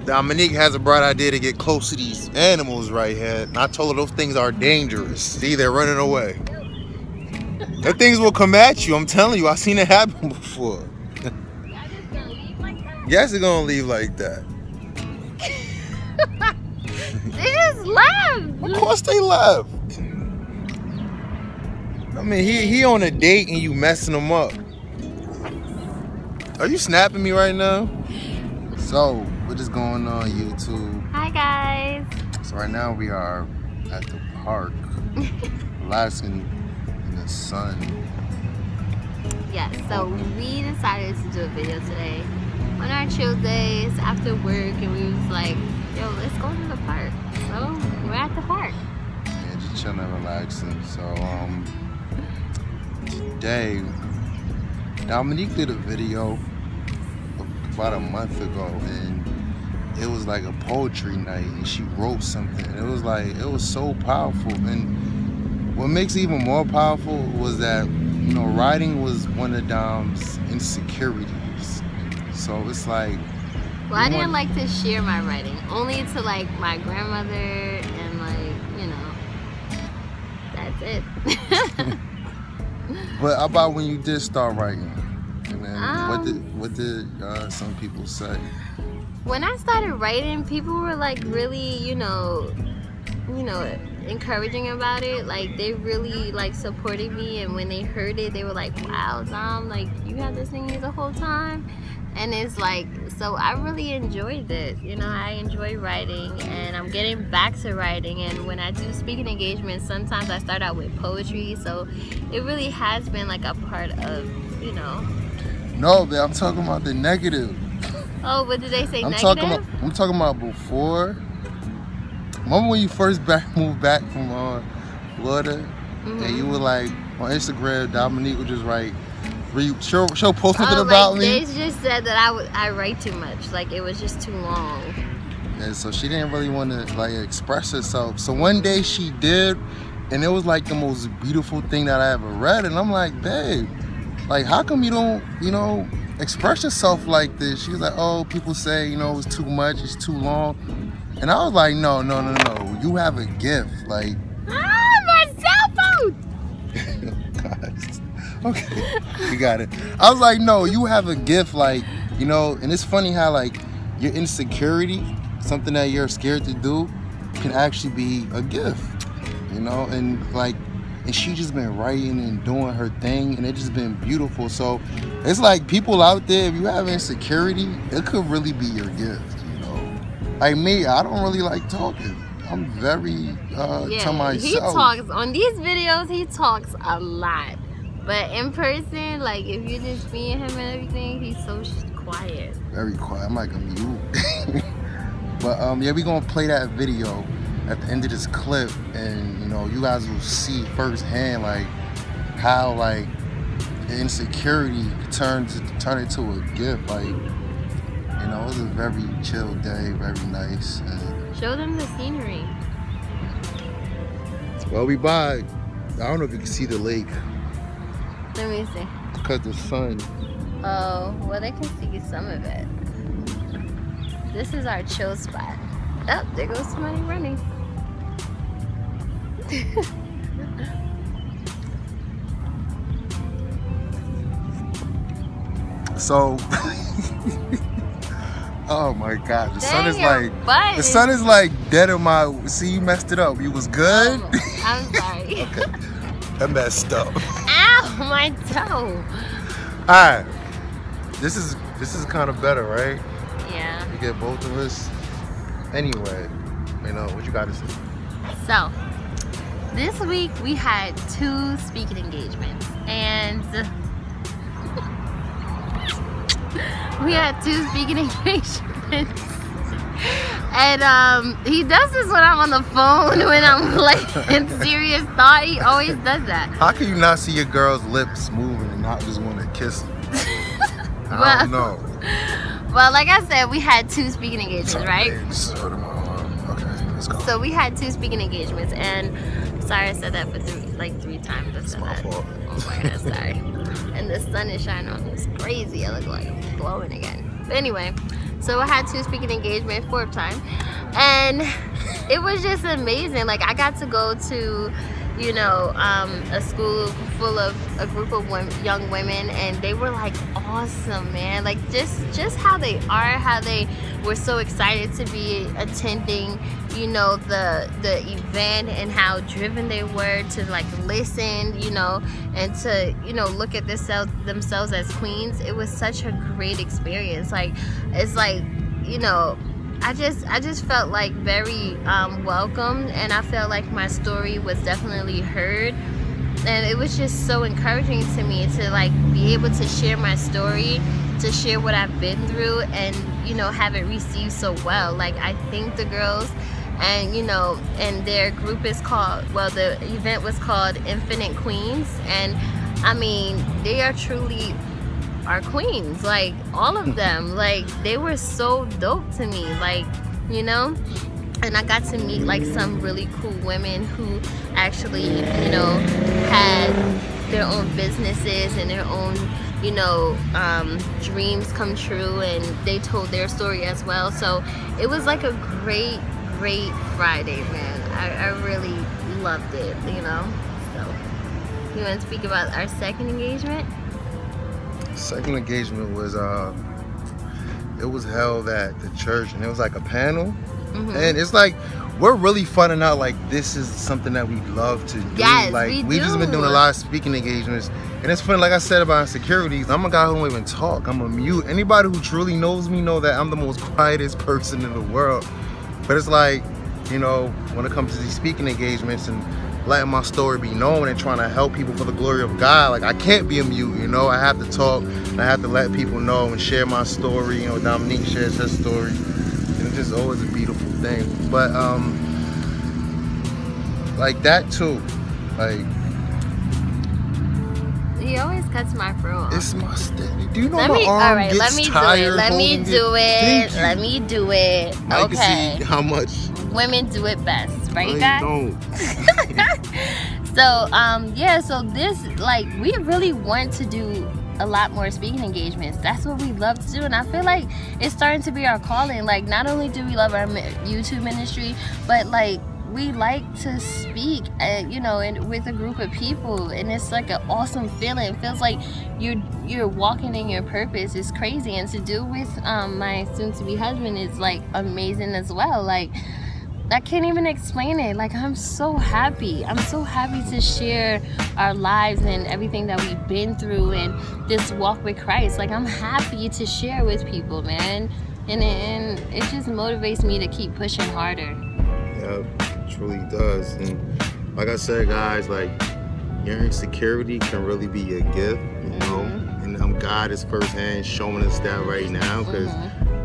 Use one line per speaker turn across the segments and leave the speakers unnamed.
Dominique has a bright idea to get close to these animals right here. And I told her those things are dangerous. See, they're running away. Those things will come at you. I'm telling you, I've seen it happen before. Yes, they're gonna leave like that.
They just left.
Of course they left. I mean, he on a date and you messing him up. Are you snapping me right now? So, what is going on, YouTube?
Hi, guys.
So right now we are at the park, relaxing in the sun.
Yes, so we decided to do a video today on our chill days after work, and we was like, yo, let's go to the park. So we're at the park.
Yeah, just chilling and relaxing. So today Dominique did a video about a month ago, and it was like a poetry night, and she wrote something. It was like, it was so powerful. And what makes it even more powerful was that, you know, writing was one of Dom's insecurities. So it's like,
well, I didn't like to share my writing, only to like my grandmother, and like, you know, that's it.
But about when you did start writing, and then what did some people say?
When I started writing, people were like really, you know, encouraging about it. Like they really like supported me, and when they heard it, they were like, wow, Dom, like you had this thing the whole time. And it's like, so I really enjoyed it. You know, I enjoy writing, and I'm getting back to writing. And when I do speaking engagements, sometimes I start out with poetry. So it really has been like a part of, you know.
No, but I'm talking about the negative.
Oh, what did they say?
I'm
negative?
talking about before. Remember when you first moved back from Florida, and you were like on Instagram, Dominique would just write. She'll post something about me.
They just said that I write too much. Like it was just too long.
And so she didn't really want to like express herself. So one day she did, and it was like the most beautiful thing that I ever read. And I'm like, babe, like how come you don't, you know, express yourself like this? She was like, oh, people say, you know, it's too much, it's too long. And I was like, no, you have a gift. Like,
my cell phone.
Guys. Okay, you got it. I was like, no, you have a gift, like, you know, and it's funny how like your insecurity, something that you're scared to do, can actually be a gift, you know. And like, and she just been writing and doing her thing, and it just been beautiful. So it's like people out there, if you have insecurity, it could really be your gift, you know. Like me, I don't really like talking. I'm very to myself.
He talks on these videos. He talks a lot. But in person, like if you just me and him and everything, he's so quiet. Very quiet.
I'm like a mute. But yeah, we gonna play that video at the end of this clip, and you know, you guys will see firsthand like how like insecurity turned into a gift. Like, you know, it was a very chill day, very nice. And
show them the scenery.
Well, we by. I don't know if you can see the lake.
Let me see.
Because the sun.
Oh, well, they can see some of it. This is our chill spot. Oh, there goes somebody running.
So, oh my God, the sun is like,
butt.
The sun is like dead in my. See, you messed it up. You was good.
Oh, I'm sorry.
Okay, I messed up.
My toe.
Alright, this is kind of better, right?
Yeah.
You get both of us. Anyway, you know what you got to say.
So this week we had 2 speaking engagements, and we had 2 speaking engagements. And he does this when I'm on the phone, when I'm like in serious thought. He always does that.
How can you not see your girl's lips moving and not just want to kiss them? I don't know.
Well, like I said, we had 2 speaking engagements, right?
Okay, let's go.
So we had 2 speaking engagements, and sorry I said that for 3 times.
It's my fault.
Oh my God, sorry. and the sun is shining on me. It's crazy. I look like I'm glowing again. But anyway, so I had 2 speaking engagements, 4th time, and it was just amazing. Like, I got to go to, you know, a school full of a group of young women, and they were like awesome, man. Like, just how they are, how they were so excited to be attending, you know, the event, and how driven they were to like listen, you know, and to, you know, look at themselves as queens. It was such a great experience. Like, it's like, you know, I just felt like very welcomed, and I felt like my story was definitely heard, and it was just so encouraging to me to like be able to share my story, to share what I've been through, and, you know, have it received so well. Like, I think the girls, and, you know, and their group is called, well, the event was called Infinite Queens, and I mean, they are truly our queens, like all of them. Like, they were so dope to me, like, you know. And I got to meet like some really cool women who actually, you know, had their own businesses and their own, you know, dreams come true, and they told their story as well. So it was like a great Friday, man. I really loved it, you know. So you want to speak about our 2nd engagement?
Second engagement was it was held at the church, and it was like a panel. And it's like, we're really finding out like this is something that we love to do.
Yes,
like
we
just been doing a lot of speaking engagements, and it's funny, like I said about Insecurities, I'm a guy who don't even talk. I'm a mute. Anybody who truly knows me know that I'm the most quietest person in the world. But it's like, you know, when it comes to these speaking engagements and letting my story be known and trying to help people for the glory of God, like, I can't be a mute, you know. I have to talk, and I have to let people know and share my story. You know, Dominique shares her story, and it's just always a beautiful thing. But like that too, like,
he always cuts my fro off.
it's my steady. Do you know
Let
my
me,
arm
all right,
gets
let me
tired
do it. Let me
holding
do it.
Thank you.
Let me do it.
I
Okay.
can see how much
Women do it best, right,
I
guys?
don't.
So, yeah, so this, like, we really want to do a lot more speaking engagements. That's what we love to do, and I feel like it's starting to be our calling. Like, not only do we love our YouTube ministry, but like, we like to speak, you know, and with a group of people, and it's like an awesome feeling. It feels like you're walking in your purpose. It's crazy, and to do with my soon-to-be husband is like amazing as well. Like, I can't even explain it. Like, I'm so happy. I'm so happy to share our lives and everything that we've been through and this walk with Christ. Like, I'm happy to share with people, man. And it just motivates me to keep pushing harder.
Yeah, it truly does. And like I said, guys, like, your insecurity can really be a gift, you know. And God is firsthand showing us that right now, because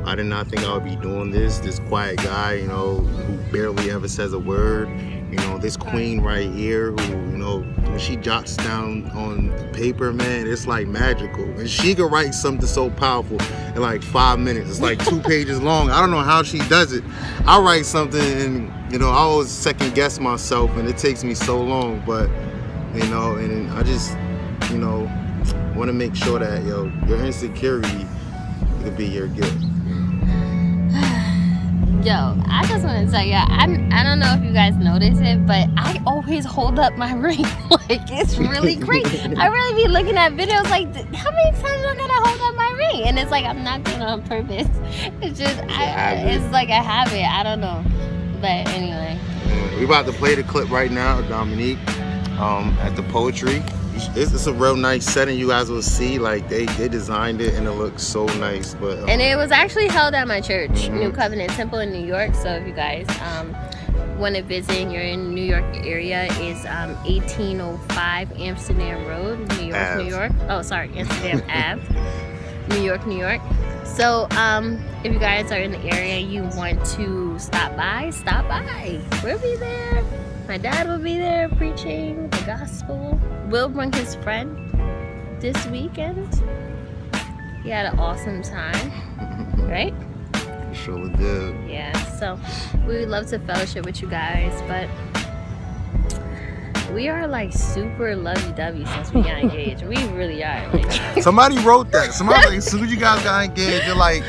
I did not think I would be doing this quiet guy, you know, who barely ever says a word. You know, this queen right here who, you know, when she jots down on paper, man, it's like magical. And she can write something so powerful in like 5 minutes. It's like 2 pages long. I don't know how she does it. I write something and, you know, I always second guess myself, and it takes me so long. But, you know, and I just, you know, want to make sure that, yo, your insecurity could be your gift.
Yo, I just want to tell you, I don't know if you guys notice it, but I always hold up my ring. Like, it's really crazy. I really be looking at videos like, how many times am I gonna hold up my ring? And it's like, I'm not doing it on purpose. It's just, it's like a habit. I don't know. But anyway.
We about to play the clip right now, Dominique, at the poetry. It's a real nice setting. You guys will see, like, they designed it and it looks so nice. But
and it was actually held at my church, New Covenant Temple in New York. So if you guys want to visit and you're in the New York area, is 1805 Amsterdam Road, New York, New York. Oh, sorry, Amsterdam Ave, New York, New York. So if you guys are in the area, you want to stop by. We'll be there. My dad will be there preaching the gospel. Will bring his friend this weekend. He had an awesome time, right?
Sure did.
Yeah, so we would love to fellowship with you guys, but We are like super lovey-dovey since we got engaged. We really are. Like.
Somebody wrote that. Somebody like, as soon as you guys got engaged, you're like,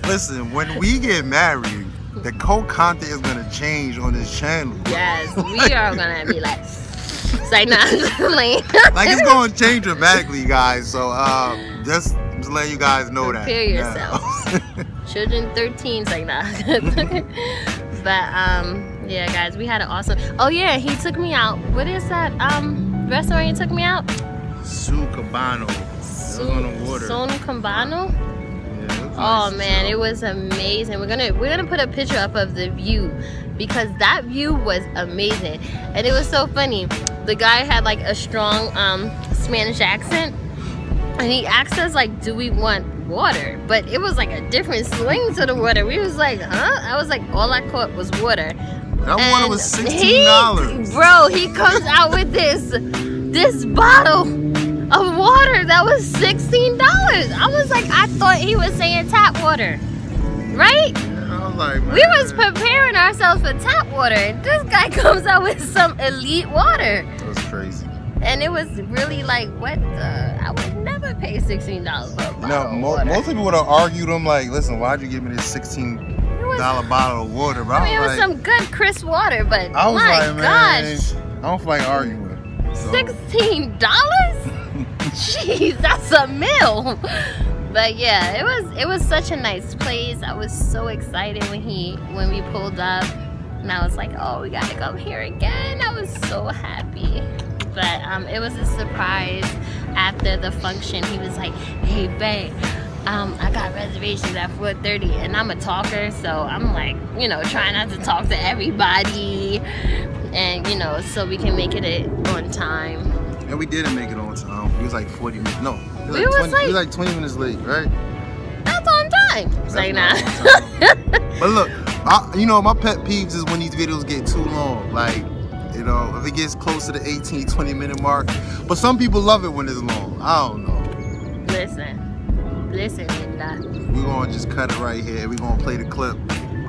listen, when we get married, the content is gonna change on this channel.
Yes, we are gonna be like, it's like not
like it's gonna change dramatically, guys. So just letting you guys know that.
Prepare yourselves. Children 13, it's like nah. But yeah, guys, we had an awesome. Oh yeah, he took me out. What is that restaurant you took me out?
Su Cabano. It was on the water.
Son Cabano.
Yeah,
oh man, it was amazing. We're gonna put a picture up of the view because that view was amazing, and it was so funny. The guy had like a strong Spanish accent, and he asked us like, "Do we want water?" But it was like a different swing to the water. We was like, "Huh?" I was like, all I caught was water.
That water was $16.
Bro, he comes out with this bottle of water that was $16. I was like, I thought he was saying tap water, right?
Yeah, I was like, man.
We was preparing ourselves for tap water, and this guy comes out with some elite water.
It was crazy.
And it was really like, what the? I would never pay $16 for a bottle of water.
Most people would have argued them like, listen, why'd you give me this $16 bottle of water? But
I mean, it was some good crisp water, but
I was
my
like,
gosh.
man, I don't feel like arguing. So.
$16? Jeez, that's a meal. But yeah, it was such a nice place. I was so excited when we pulled up, and I was like, oh, we gotta come here again. I was so happy. But it was a surprise. After the function, he was like, hey babe, I got reservations at 4:30, and I'm a talker, so I'm like, you know, trying not to talk to everybody, and you know, so we can make it on time.
And we didn't make it on time. It was like 40 minutes. No,
we was
like 20 minutes late, right?
That's on time. It's like nah.
But look, you know, my pet peeves is when these videos get too long. Like, you know, if it gets close to the 18-20 minute mark. But some people love it when it's long. I don't know.
Listen, Linda.
We're gonna just cut it right here. We're gonna play the clip.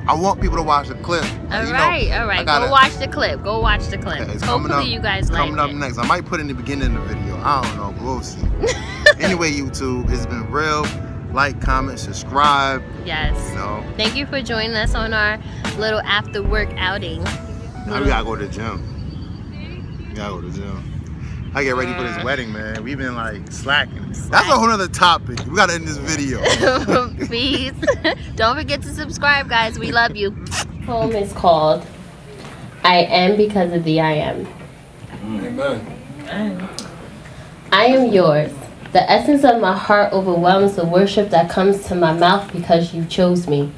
I want people to watch the clip.
All right. Go watch the clip. Go watch the clip.
Okay,
hopefully you guys like it.
Coming up next. I might put it in the beginning of the video. I don't know, but we'll see. Anyway, YouTube, it's been real. Like, comment, subscribe.
Yes.
You know.
Thank you for joining us on our little after work outing.
Now we gotta go to the gym. We gotta go to the gym. I get ready for this wedding, man. We've been like slacking. That's a whole other topic. We gotta end this video.
Peace. Don't forget to subscribe, guys. We love you. Poem is called I Am Because of the I Am.
Amen.
I am yours. The essence of my heart overwhelms the worship that comes to my mouth because you chose me.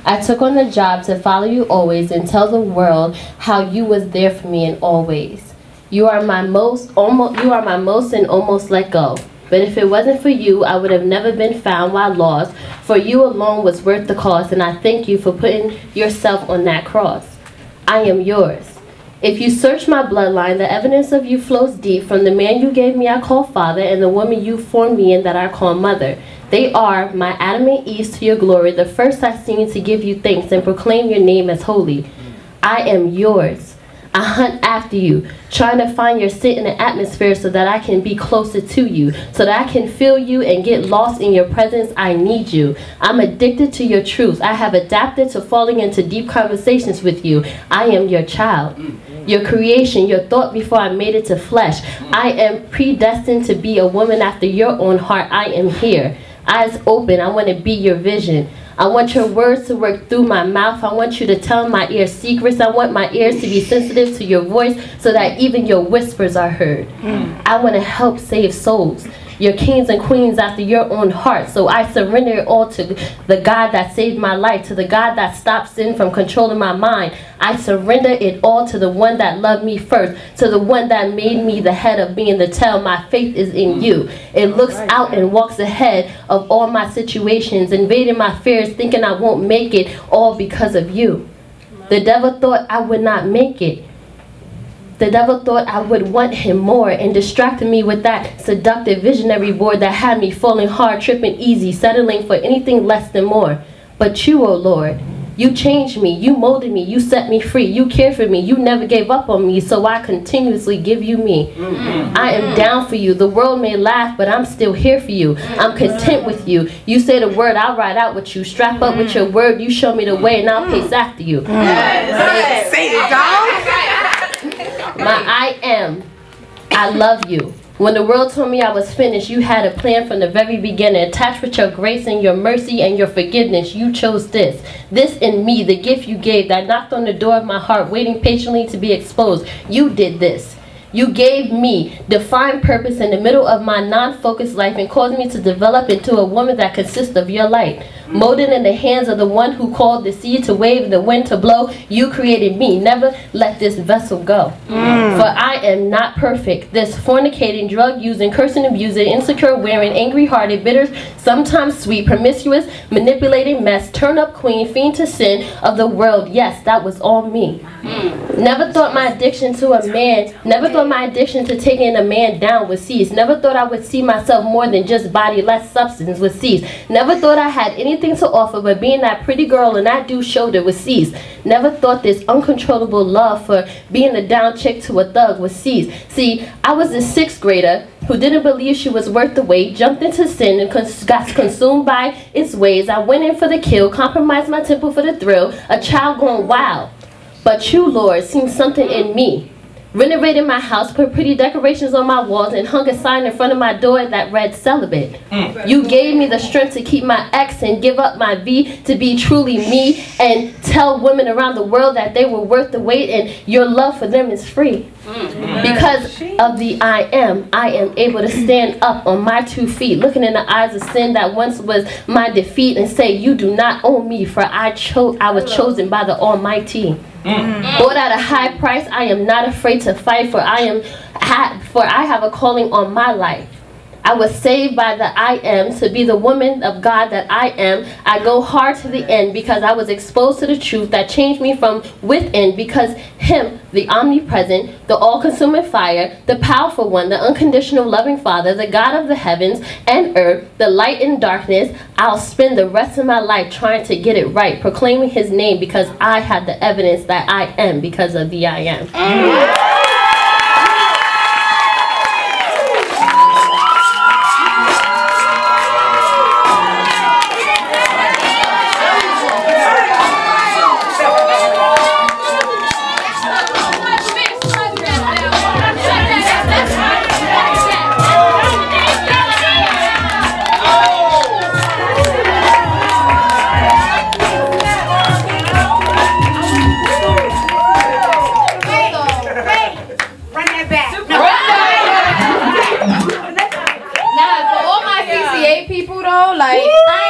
I took on the job to follow you always and tell the world how you was there for me in all ways. You are my most and almost let go. But if it wasn't for you, I would have never been found while lost. For you alone was worth the cost, and I thank you for putting yourself on that cross. I am yours. If you search my bloodline, the evidence of you flows deep. From the man you gave me I call father, and the woman you formed me in that I call mother. They are my Adam and Eve to your glory, the first I seen to give you thanks and proclaim your name as holy. I am yours. I hunt after you, trying to find your scent in the atmosphere so that I can be closer to you, so that I can feel you and get lost in your presence. I need you. I'm addicted to your truth. I have adapted to falling into deep conversations with you. I am your child, your creation, your thought before I made it to flesh. I am predestined to be a woman after your own heart. I am here. Eyes open, I want to be your vision. I want your words to work through my mouth. I want you to tell my ears secrets. I want my ears to be sensitive to your voice so that even your whispers are heard. I want to help save souls, your kings and queens after your own heart. So I surrender it all to the God that saved my life, to the God that stopped sin from controlling my mind. I surrender it all to the one that loved me first, to the one that made me the head of being the tail. My faith is in you. It looks out and walks ahead of all my situations, invading my fears, thinking I won't make it, all because of you. The devil thought I would not make it. The devil thought I would want him more and distracted me with that seductive visionary board that had me falling hard, tripping easy, settling for anything less than more. But you, oh Lord,
You changed me, you molded me, you set me free, you cared for me, you never gave up on me, so I continuously give you me. I am down for you. The world may laugh, but I'm still here for you. I'm content with you. You say the word, I'll ride out with you. Strap up with your word, you show me the way, and I'll pace after you.
Say it, dog.
My I am. I love you. When the world told me I was finished, you had a plan from the very beginning. Attached with your grace and your mercy and your forgiveness, you chose this. This in me, the gift you gave that knocked on the door of my heart, waiting patiently to be exposed. You did this. You gave me defined purpose in the middle of my non-focused life and caused me to develop into a woman that consists of your light. Molded in the hands of the one who called the sea to wave and the wind to blow, you created me. Never let this vessel go. For I am not perfect. This fornicating, drug-using, cursing, abusing, insecure, wearing, angry-hearted, bitter, sometimes sweet, promiscuous, manipulating mess, turn-up queen, fiend to sin of the world. Yes, that was all me. Never thought my addiction to a man, never thought my addiction to taking a man down would cease. Never thought I would see myself more than just body, less substance would cease. Never thought I had anything to offer but being that pretty girl and that dude's shoulder would cease. Never thought this uncontrollable love for being a down chick to a thug would cease. See, I was a 6th grader who didn't believe she was worth the wait, jumped into sin and got consumed by its ways. I went in for the kill, compromised my temple for the thrill, a child going wild. But you, Lord, seen something in me. Renovated my house, put pretty decorations on my walls, and hung a sign in front of my door that read celibate. You gave me the strength to keep my ex and give up my V to be truly me and tell women around the world that they were worth the wait and your love for them is free. Because of the I am able to stand up on my 2 feet, looking in the eyes of sin that once was my defeat and say, you do not own me, for I was chosen by the Almighty. Bought at a high price, I am not afraid to fight, for I have a calling on my life. I was saved by the I am to be the woman of God that I am. I go hard to the end because I was exposed to the truth that changed me from within, because him, the omnipresent, the all-consuming fire, the powerful one, the unconditional loving Father, the God of the heavens and earth, the light in darkness, I'll spend the rest of my life trying to get it right, proclaiming his name because I had the evidence that I am because of the I am.
Like, I